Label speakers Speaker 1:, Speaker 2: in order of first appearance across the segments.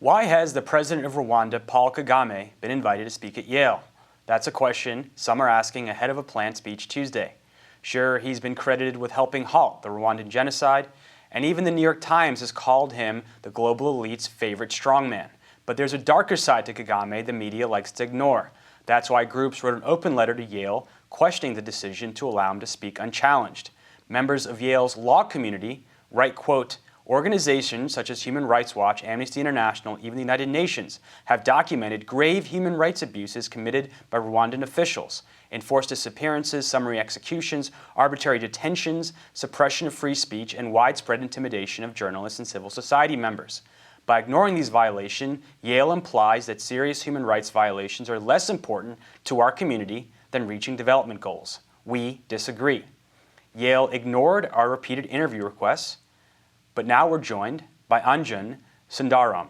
Speaker 1: Why has the president of Rwanda, Paul Kagame, been invited to speak at Yale? That's a question some are asking ahead of a planned speech Tuesday. Sure, he's been credited with helping halt the Rwandan genocide, and even the New York Times has called him the global elite's favorite strongman. But there's a darker side to Kagame the media likes to ignore. That's why groups wrote an open letter to Yale questioning the decision to allow him to speak unchallenged. Members of Yale's law community write, quote, "Organizations such as Human Rights Watch, Amnesty International, even the United Nations have documented grave human rights abuses committed by Rwandan officials, enforced disappearances, summary executions, arbitrary detentions, suppression of free speech, and widespread intimidation of journalists and civil society members. By ignoring these violations, Yale implies that serious human rights violations are less important to our community than reaching development goals. We disagree. Yale ignored our repeated interview requests, but now we're joined by Anjan Sundaram.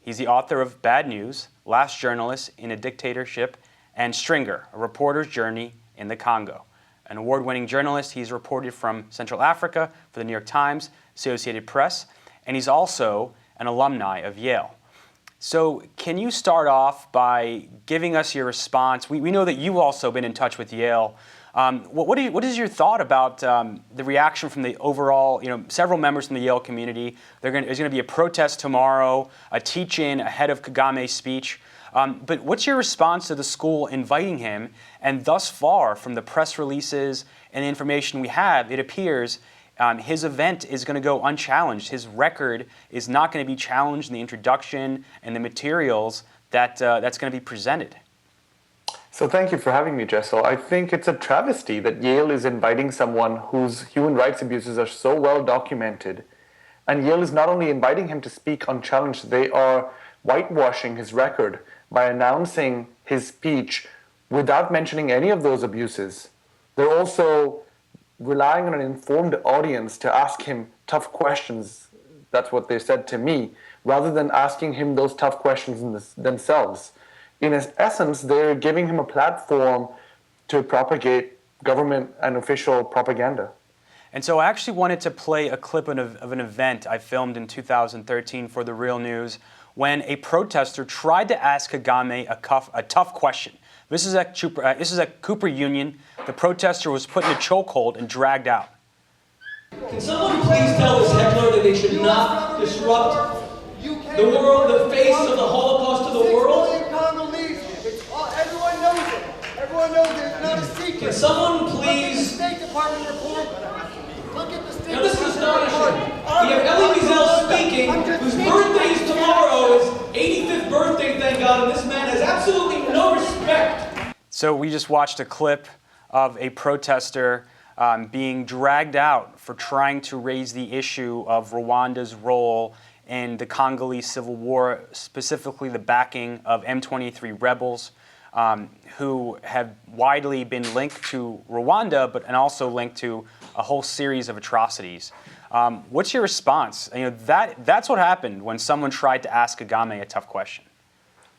Speaker 1: He's the author of Bad News, Last Journalist in a Dictatorship, and Stringer, A Reporter's Journey in the Congo. An award-winning journalist, he's reported from Central Africa for the New York Times, Associated Press, and he's also an alumni of Yale. So can you start off by giving us your response? We know that you've also been in touch with Yale. What is your thought about the reaction from the overall, several members from the Yale community? There's going to be a protest tomorrow, a teach-in ahead of Kagame's speech. But what's your response to the school inviting him? And thus far, from the press releases and the information we have, it appears his event is going to go unchallenged. His record is not going to be challenged in the introduction and the materials that's going to be presented.
Speaker 2: So thank you for having me, Jessel. I think it's a travesty that Yale is inviting someone whose human rights abuses are so well documented. And Yale is not only inviting him to speak unchallenged, they are whitewashing his record by announcing his speech without mentioning any of those abuses. They're also relying on an informed audience to ask him tough questions. That's what they said to me, rather than asking him those tough questions themselves. In essence, they're giving him a platform to propagate government and official propaganda.
Speaker 1: And so I actually wanted to play a clip of an event I filmed in 2013 for The Real News when a protester tried to ask Kagame a tough question. This is at Cooper Union. The protester was put in a chokehold and dragged out.
Speaker 3: Can someone please tell this heckler that they should not disrupt the world, the face of the Holocaust to the world?
Speaker 4: Everyone knows it. Everyone knows it. It's not a secret.
Speaker 3: Can someone please...
Speaker 4: Look at the State Department report. Look at the State
Speaker 3: Now this is
Speaker 4: Department
Speaker 3: astonishing.
Speaker 4: report.
Speaker 3: We have Elie Wiesel speaking, whose birthday is tomorrow, his 85th birthday, thank God, and this man has absolutely no respect.
Speaker 1: So we just watched a clip of a protester being dragged out for trying to raise the issue of Rwanda's role in the Congolese Civil War, specifically the backing of M23 rebels who have widely been linked to Rwanda, and also linked to a whole series of atrocities. What's your response? That's what happened when someone tried to ask Kagame a tough question.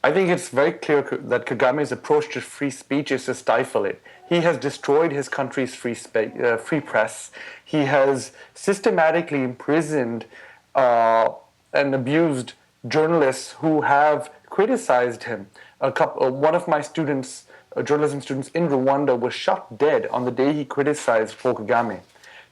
Speaker 2: I think it's very clear that Kagame's approach to free speech is to stifle it. He has destroyed his country's free press. He has systematically imprisoned and abused journalists who have criticized him. One of my students, journalism students in Rwanda, was shot dead on the day he criticized Paul Kagame.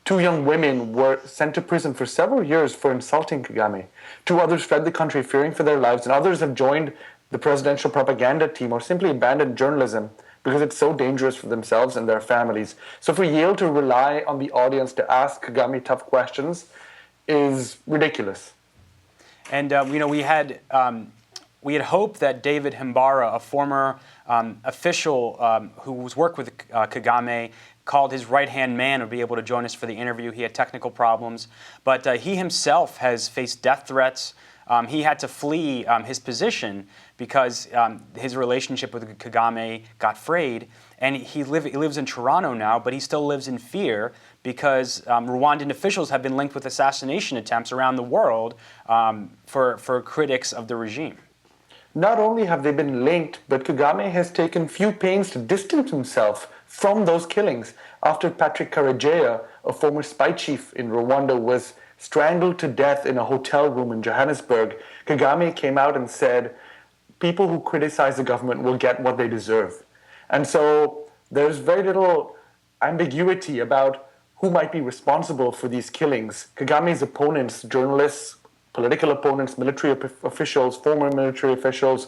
Speaker 2: 2 young women were sent to prison for several years for insulting Kagame. 2 others fled the country fearing for their lives, and others have joined the presidential propaganda team or simply abandoned journalism because it's so dangerous for themselves and their families. So for Yale to rely on the audience to ask Kagame tough questions is ridiculous.
Speaker 1: And we had hoped that David Himbara, a former official who was worked with Kagame, called his right-hand man, would be able to join us for the interview. He had technical problems, but he himself has faced death threats. He had to flee his position because his relationship with Kagame got frayed, and he lives in Toronto now, but he still lives in fear because Rwandan officials have been linked with assassination attempts around the world for critics of the regime.
Speaker 2: Not only have they been linked, but Kagame has taken few pains to distance himself from those killings. After Patrick Karegeya, a former spy chief in Rwanda, was strangled to death in a hotel room in Johannesburg, Kagame came out and said, people who criticize the government will get what they deserve. And so there's very little ambiguity about who might be responsible for these killings. Kagame's opponents, journalists, political opponents, military officials, former military officials,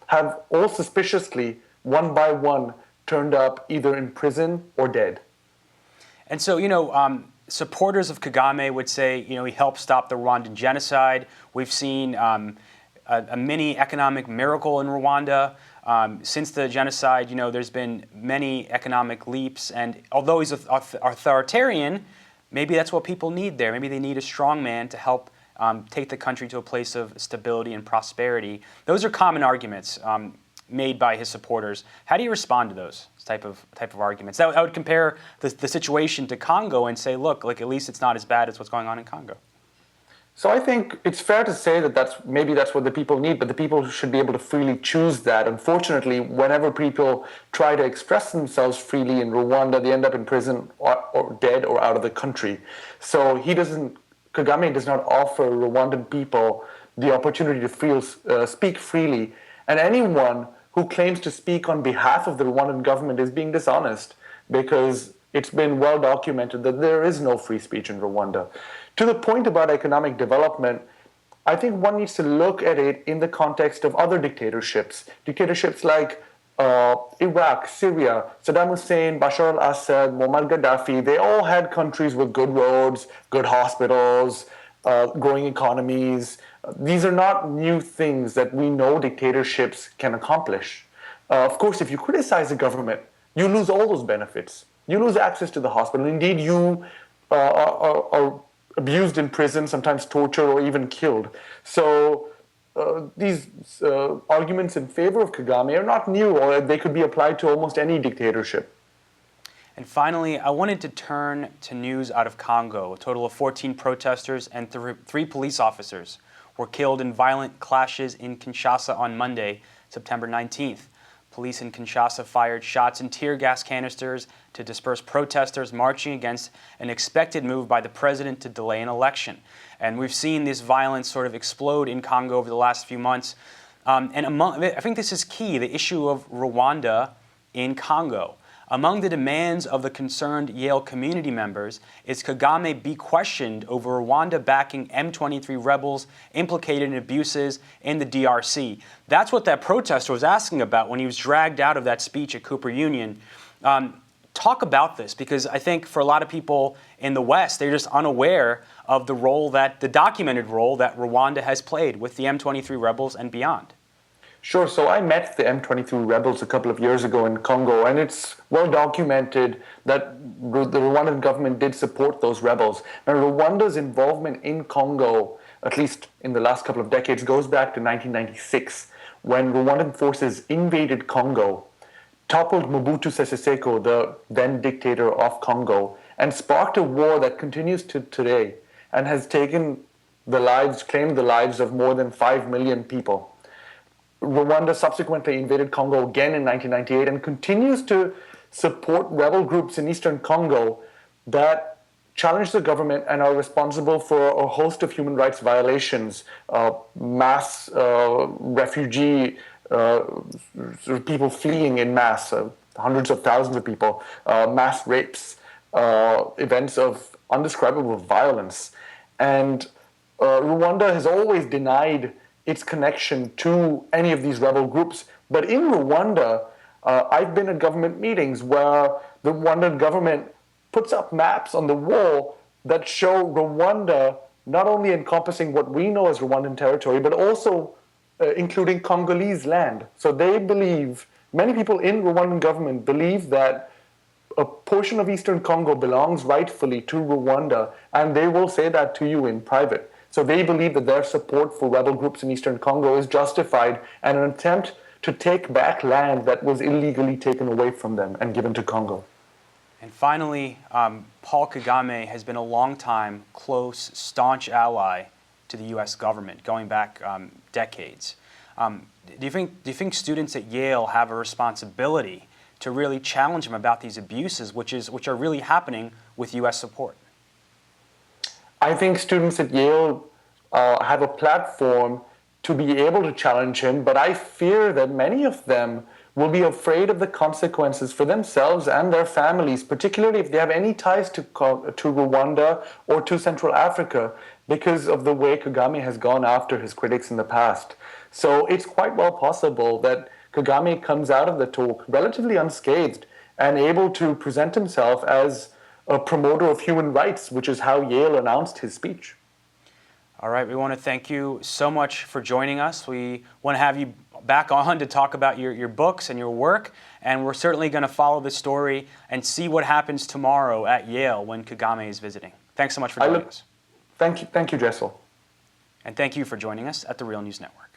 Speaker 2: have all suspiciously, one by one, turned up either in prison or dead.
Speaker 1: And so, supporters of Kagame would say, he helped stop the Rwandan genocide. We've seen a mini economic miracle in Rwanda. Since the genocide, there's been many economic leaps. And although he's authoritarian, maybe that's what people need there. Maybe they need a strong man to help take the country to a place of stability and prosperity. Those are common arguments made by his supporters. How do you respond to those type of arguments? I would compare the situation to Congo and say, look, at least it's not as bad as what's going on in Congo.
Speaker 2: So I think it's fair to say that that's what the people need, but the people should be able to freely choose that. Unfortunately, whenever people try to express themselves freely in Rwanda, they end up in prison or dead or out of the country. So Kagame does not offer Rwandan people the opportunity to speak freely. And anyone who claims to speak on behalf of the Rwandan government is being dishonest, because it's been well documented that there is no free speech in Rwanda. To the point about economic development, I think one needs to look at it in the context of other dictatorships. Dictatorships like Iraq, Syria, Saddam Hussein, Bashar al-Assad, Muammar Gaddafi, they all had countries with good roads, good hospitals, growing economies. These are not new things that we know dictatorships can accomplish. Of course, if you criticize the government, you lose all those benefits. You lose access to the hospital. Indeed, you are abused in prison, sometimes tortured or even killed. So these arguments in favor of Kagame are not new, or they could be applied to almost any dictatorship.
Speaker 1: And finally, I wanted to turn to news out of Congo. A total of 14 protesters and 3 police officers were killed in violent clashes in Kinshasa on Monday, September 19th. Police in Kinshasa fired shots and tear gas canisters to disperse protesters marching against an expected move by the president to delay an election. And we've seen this violence sort of explode in Congo over the last few months. I think this is key, the issue of Rwanda in Congo. Among the demands of the concerned Yale community members is Kagame be questioned over Rwanda backing M23 rebels implicated in abuses in the DRC. That's what that protester was asking about when he was dragged out of that speech at Cooper Union. Talk about this, because I think for a lot of people in the West, they're just unaware of the documented role that Rwanda has played with the M23 rebels and beyond.
Speaker 2: Sure. So I met the M23 rebels a couple of years ago in Congo, and it's well documented that the Rwandan government did support those rebels. Now, Rwanda's involvement in Congo, at least in the last couple of decades, goes back to 1996, when Rwandan forces invaded Congo, toppled Mobutu Sese Seko, the then dictator of Congo, and sparked a war that continues to today and has claimed the lives of more than 5 million people. Rwanda subsequently invaded Congo again in 1998 and continues to support rebel groups in eastern Congo that challenge the government and are responsible for a host of human rights violations, mass refugee, people fleeing in mass, hundreds of thousands of people, mass rapes, events of undescribable violence. And Rwanda has always denied its connection to any of these rebel groups. But in Rwanda, I've been at government meetings where the Rwandan government puts up maps on the wall that show Rwanda not only encompassing what we know as Rwandan territory, but also including Congolese land. So they believe, many people in Rwandan government believe that a portion of eastern Congo belongs rightfully to Rwanda, and they will say that to you in private. So they believe that their support for rebel groups in eastern Congo is justified and an attempt to take back land that was illegally taken away from them and given to Congo.
Speaker 1: And finally, Paul Kagame has been a long-time, close, staunch ally to the U.S. government, going back decades. Do you think students at Yale have a responsibility to really challenge him about these abuses, which are really happening with U.S. support?
Speaker 2: I think students at Yale have a platform to be able to challenge him, but I fear that many of them will be afraid of the consequences for themselves and their families, particularly if they have any ties to Rwanda or to Central Africa, because of the way Kagame has gone after his critics in the past. So it's quite well possible that Kagame comes out of the talk relatively unscathed and able to present himself as a promoter of human rights, which is how Yale announced his speech.
Speaker 1: All right, we want to thank you so much for joining us. We want to have you back on to talk about your books and your work, and we're certainly going to follow the story and see what happens tomorrow at Yale when Kagame is visiting. Thanks so much for joining us.
Speaker 2: Thank you, Jessel.
Speaker 1: And thank you for joining us at the Real News Network.